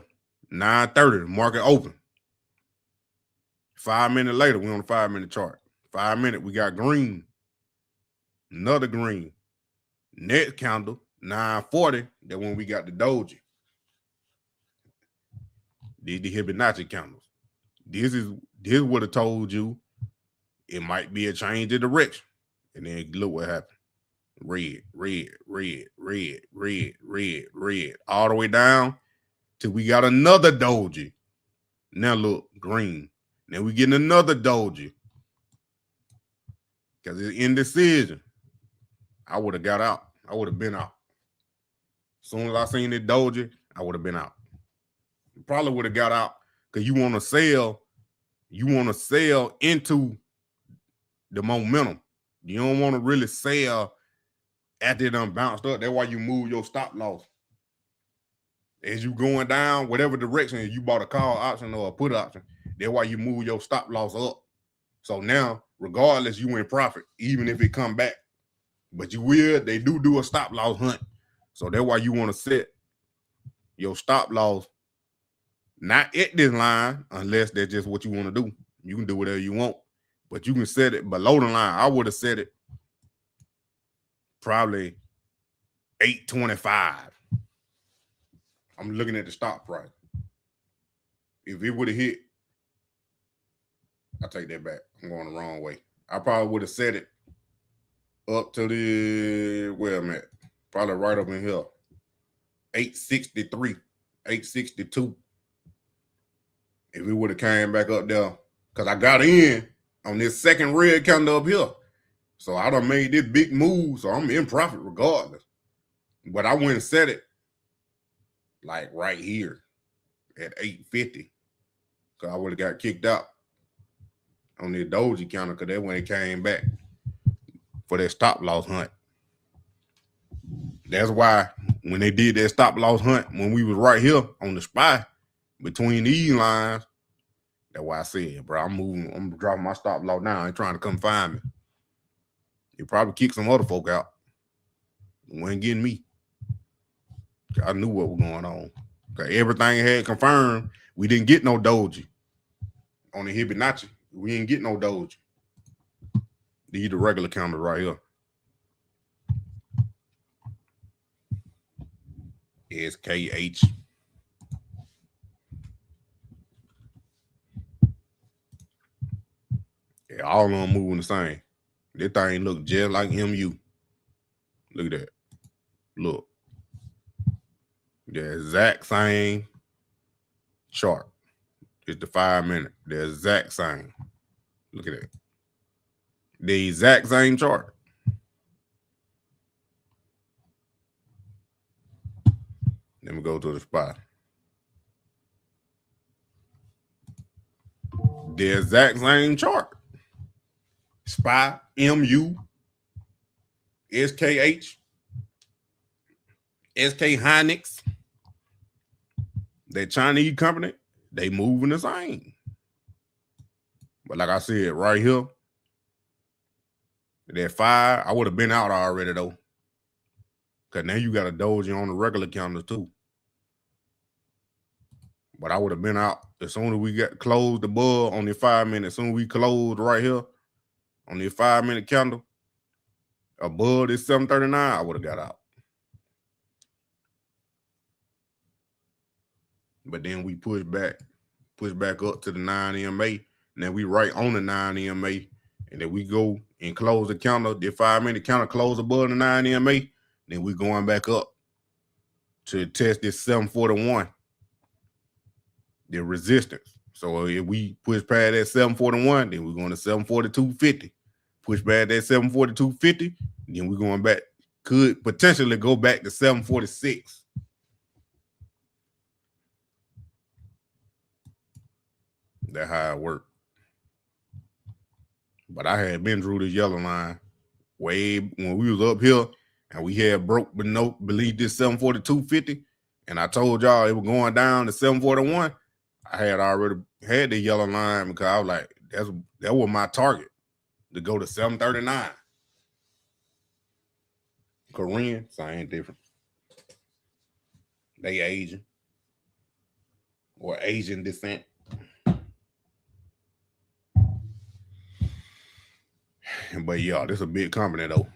S2: 9:30, market open. 5 minutes later, we're on the 5-minute chart. 5 minutes, we got green. Another green. Next candle, 9:40. That when we got the doji. These the Fibonacci candles. This would have told you it might be a change of direction. And then look what happened. Red, red, red, red, red, red, red. All the way down till we got another doji. Now look, green. Then we getting another doji. Because it's indecision. I would have got out. I would have been out. As soon as I seen it doji, I would have been out. Probably would have got out because you want to sell. You want to sell into the momentum. You don't want to really sell after it done bounced up. That's why you move your stop loss. As you going down, whatever direction, you bought a call option or a put option, that's why you move your stop loss up. So now, regardless, you in profit, even if it come back. But you will, they do a stop loss hunt. So that's why you want to set your stop loss not at this line, unless that's just what you want to do. You can do whatever you want. But you can set it below the line. I would have set it probably 825. I'm looking at the stop price. If it would have hit, I take that back. I'm going the wrong way. I probably would have set it up to the, where I'm at, probably right up in here. 863, 862. If it would have came back up there, because I got in on this second red candle up here. So I done made this big move, so I'm in profit regardless. But I went and set it like right here at 850. Because I would have got kicked out on the doji counter because that's when it came back for that stop loss hunt. That's why when they did that stop loss hunt, when we was right here on the SPY between these lines, that's why I said, bro, I'm dropping my stop loss down. I ain't trying to come find me. You probably kick some other folk out. It wasn't getting me. I knew what was going on. Because everything had confirmed we didn't get no doji on the Fibonacci. We didn't get no doji. These the regular counters right here. SKH. Yeah, all of them moving the same. This thing look just like MU. Look at that. Look, the exact same chart. It's the 5 minute. The exact same. Look at that. The exact same chart. Let me go to the spot. The exact same chart. SPY, MU, SKH, SK Hynix, that Chinese company, they moving the same. But like I said, right here, that 5, I would have been out already though. Because now you got a doji on the regular calendar too. But I would have been out as soon as we got closed above on the 5 minutes. As soon as we closed right here on the 5 minute candle above this 739, I would have got out. But then we push back up to the 9 EMA. And then we right on the 9 EMA. And then we go and close the counter. The 5 minute counter close above the 9 EMA. Then we going back up to test this 741. The resistance. So if we push past that 741, then we're going to 742.50. Push past that 742.50, then we're going back. Could potentially go back to 746. That's how it worked. But I had been through this yellow line way when we was up here and we had broke beneath this 742.50. And I told y'all it was going down to 741. I had already had the yellow line because I was like, that was my target to go to 739. Korean, same difference. They Asian or Asian descent. But yeah, this is a big company though.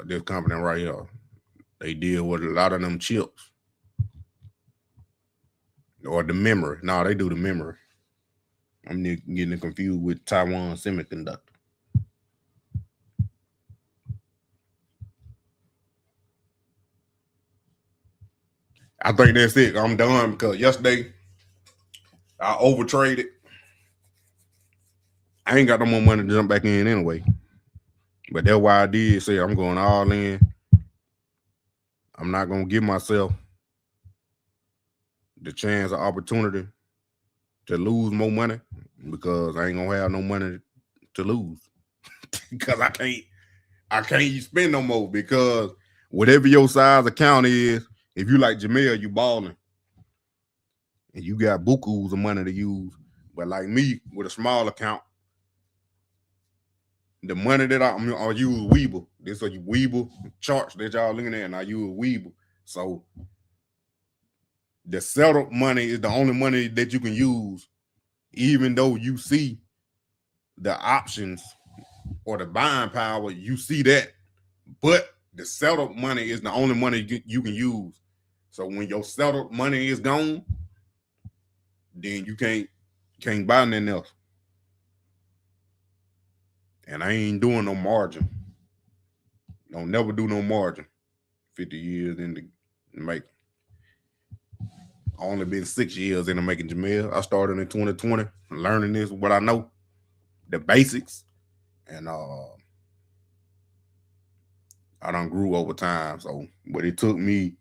S2: This company right here, they deal with a lot of them chips. Or the memory. No, they do the memory. I'm getting confused with Taiwan Semiconductor. I think that's it. I'm done because yesterday I overtraded. I ain't got no more money to jump back in anyway. But that's why I did say I'm going all in. I'm not going to give myself the chance or opportunity to lose more money because I ain't going to have no money to lose. Because I can't spend no more because whatever your size account is, if you like Jamel, you balling. And you got bukus of money to use. But like me, with a small account, the money that I use Weeble. This is a Weeble charts that y'all looking at, and I use Weeble. So the settled money is the only money that you can use, even though you see the options or the buying power, you see that. But the settled money is the only money you can use. So when your settled money is gone, then you can't buy nothing else. And I ain't doing no margin. Don't never do no margin. 50 years in the making. I only been 6 years in the making, Jamel. I started in 2020, learning this, what I know, the basics. And I done grew over time. So, but it took me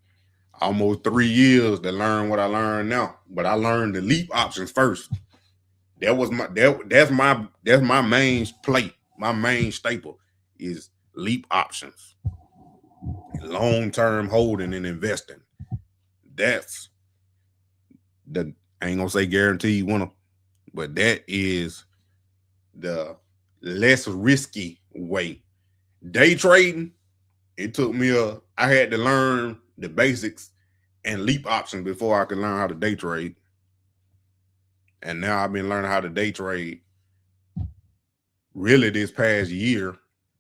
S2: almost 3 years to learn what I learned now. But I learned the leap options first. That's my main plate. My main staple is leap options. Long-term holding and investing. That's the, I ain't gonna say guaranteed winner, but that is the less risky way. Day trading, it took me I had to learn the basics and leap options before I could learn how to day trade. And now I've been learning how to day trade really this past year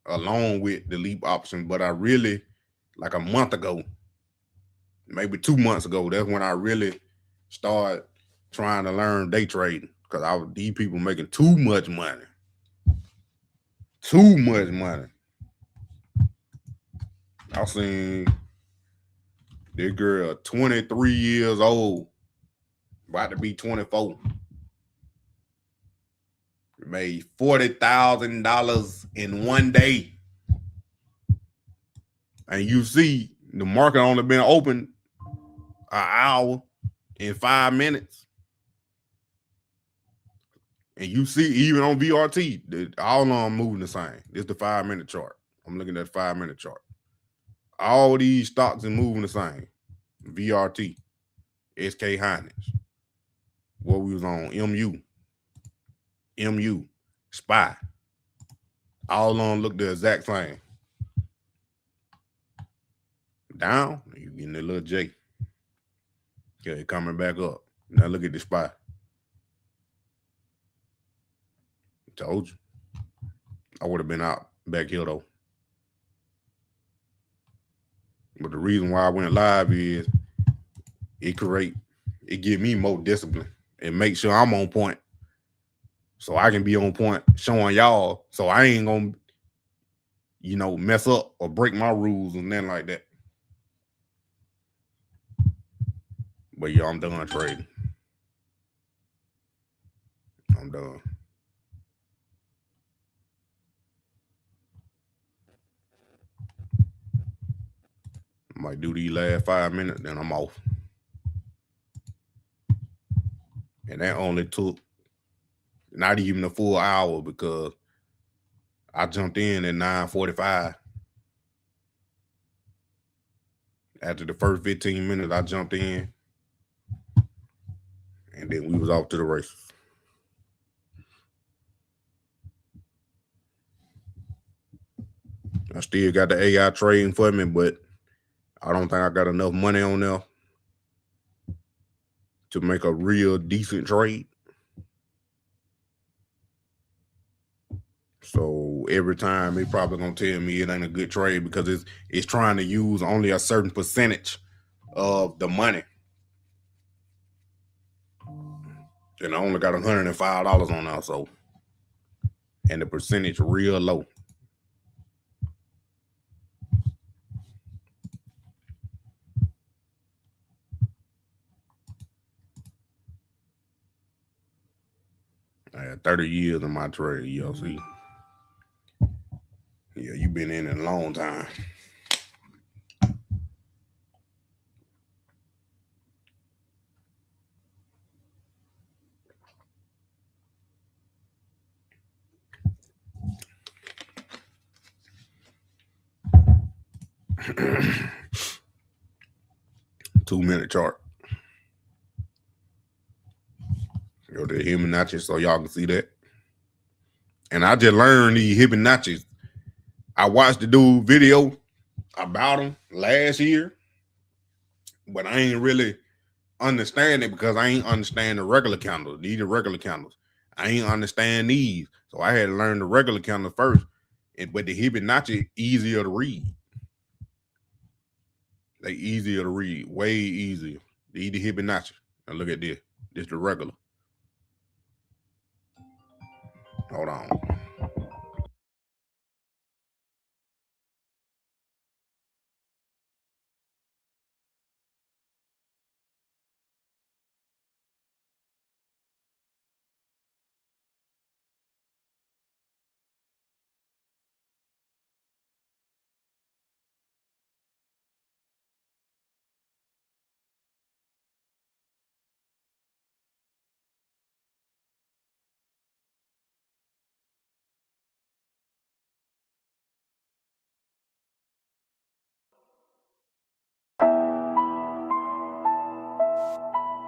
S2: along with the leap option. But I really, like a month ago, maybe 2 months ago, that's when I really started trying to learn day trading because these people making too much money. Too much money. I I seen this girl 23 years old, about to be 24. Made $40,000 in one day. And you see the market only been open an hour in 5 minutes. And you see, even on VRT, all of them moving the same. This is the 5-minute chart. I'm looking at the 5-minute chart. All these stocks are moving the same. VRT, SK Hynix, what we was on, MU, SPY. All of them look the exact same. Down, you getting a little J. Okay, coming back up. Now look at the SPY. Told you. I would have been out back here though. But the reason why I went live is it give me more discipline and make sure I'm on point. So I can be on point showing y'all, so I ain't gonna, mess up or break my rules and nothing like that. But yeah, I'm done trading. I'm done. I might do these last 5 minutes, then I'm off. And that only took not even a full hour because I jumped in at 9:45. After the first 15 minutes, I jumped in. And then we was off to the races. I still got the AI trading for me, but I don't think I got enough money on there to make a real decent trade. So every time they probably gonna tell me it ain't a good trade because it's trying to use only a certain percentage of the money. And I only got $105 on there, so, and the percentage real low. I had 30 years in my trade, y'all see. Yeah, you been in it a long time. Two-minute chart. Go to the Fibonacci so y'all can see that. And I just learned these Fibonacci. I watched the dude video about them last year, but I ain't really understand it because I ain't understand the regular candles. These are regular candles. I ain't understand these. So I had to learn the regular candles first. But the Fibonacci easier to read. They easier to read. Way easier. The Fibonacci. Now look at this. This is the regular. Hold on.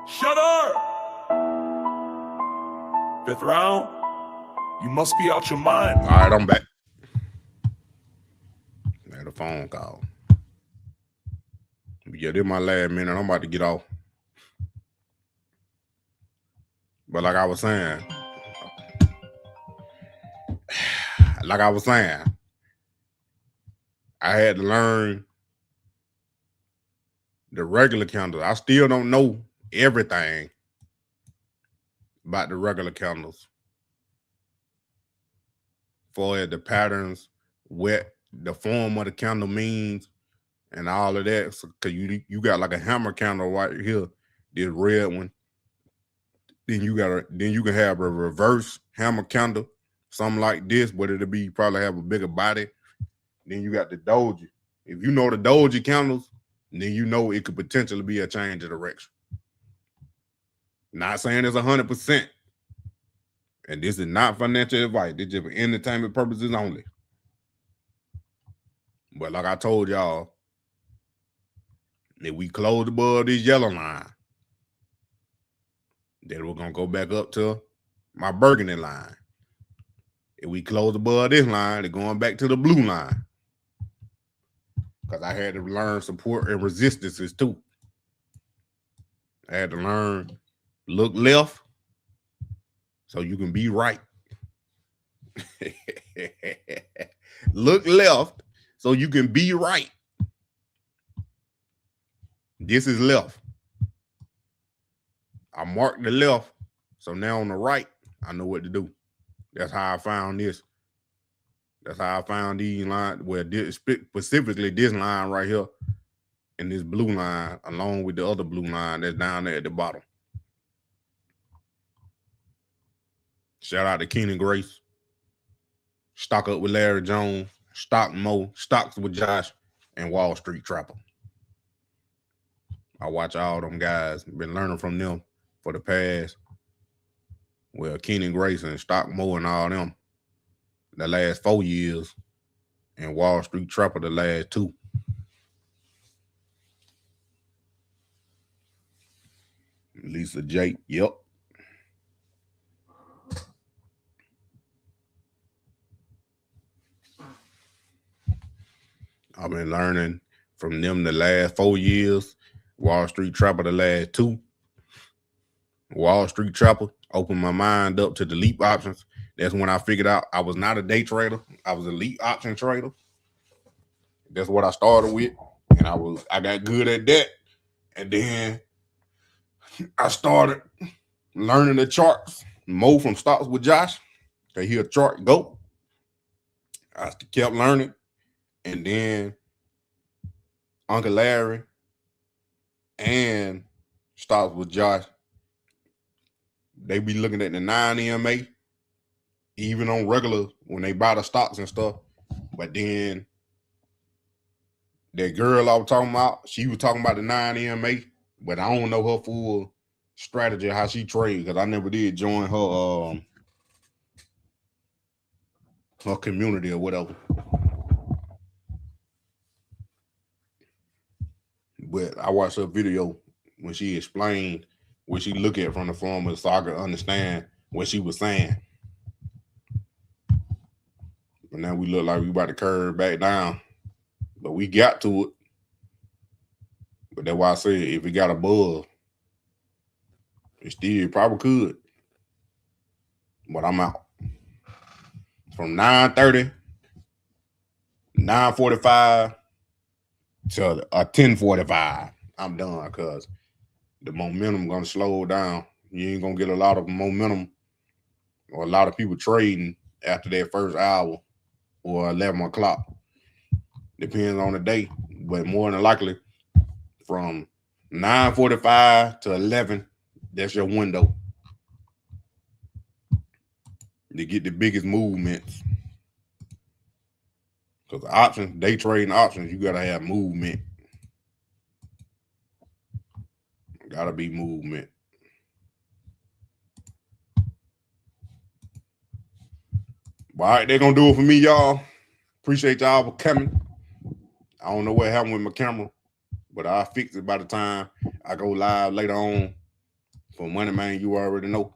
S1: Shut up! Fifth round. You must be out your mind.
S2: All right, I'm back. I had a phone call. Yeah, this is my last minute. I'm about to get off. But like I was saying, I had to learn the regular candles. I still don't know everything about the regular candles. For the patterns, what the form of the candle means, and all of that. So, cause you got like a hammer candle right here, this red one. Then you can have a reverse hammer candle, something like this, but it'll be probably have a bigger body. Then you got the doji. If you know the doji candles, then you know it could potentially be a change of direction. Not saying it's 100%. And this is not financial advice. This is just for entertainment purposes only. But like I told y'all, if we close above this yellow line, then we're going to go back up to my burgundy line. If we close above this line, they're going back to the blue line. Because I had to learn support and resistances too. I had to learn look left so you can be right. Look left so you can be right. This is left. I marked the left, so now on the right, I know what to do. That's how I found this. That's how I found these lines. Well, specifically this line right here and this blue line, along with the other blue line that's down there at the bottom. Shout out to Keenan Grace. Stock Up with Larry Jones. Stock Mo. Stocks with Josh. And Wall Street Trapper. I watch all them guys. Been learning from them for the past. Well, Keenan Grace and Stock Mo and all them. The last 4 years, and Wall Street Trapper the last 2. Lisa Jake, yep. I've been learning from them the last 4 years. Wall Street Trapper the last 2. Wall Street Trapper opened my mind up to the leap options. That's when I figured out I was not a day trader. I was a leap option trader. That's what I started with. And I got good at that. And then I started learning the charts. Mo from Stocks with Josh. They hear a chart go. I kept learning. And then Uncle Larry and Stocks with Josh, they be looking at the 9 EMA, even on regular when they buy the stocks and stuff. But then that girl I was talking about, she was talking about the 9 EMA, but I don't know her full strategy, how she trades, because I never did join her community or whatever. But I watched her video when she explained what she look at from the formula so I could understand what she was saying. But now we look like we about to curve back down. But we got to it. But that's why I said if it got above, it still probably could. But I'm out. From 9:30, 9:45 to 10:45. I'm done because the momentum gonna slow down. You ain't gonna get a lot of momentum or a lot of people trading after that first hour or 11 o'clock. Depends on the day, but more than likely from 9:45 to 11, that's your window to get the biggest movements. Because options, day trading options, you gotta have movement. Gotta be movement. All right, they're gonna do it for me, y'all. Appreciate y'all for coming. I don't know what happened with my camera, but I'll fix it by the time I go live later on. For Money Man, you already know.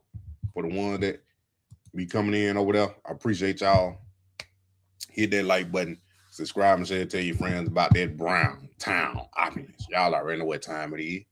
S2: For the ones that be coming in over there, I appreciate y'all. Hit that like button, subscribe and share, tell your friends about that Brown Town Opulence. Y'all already know what time it is.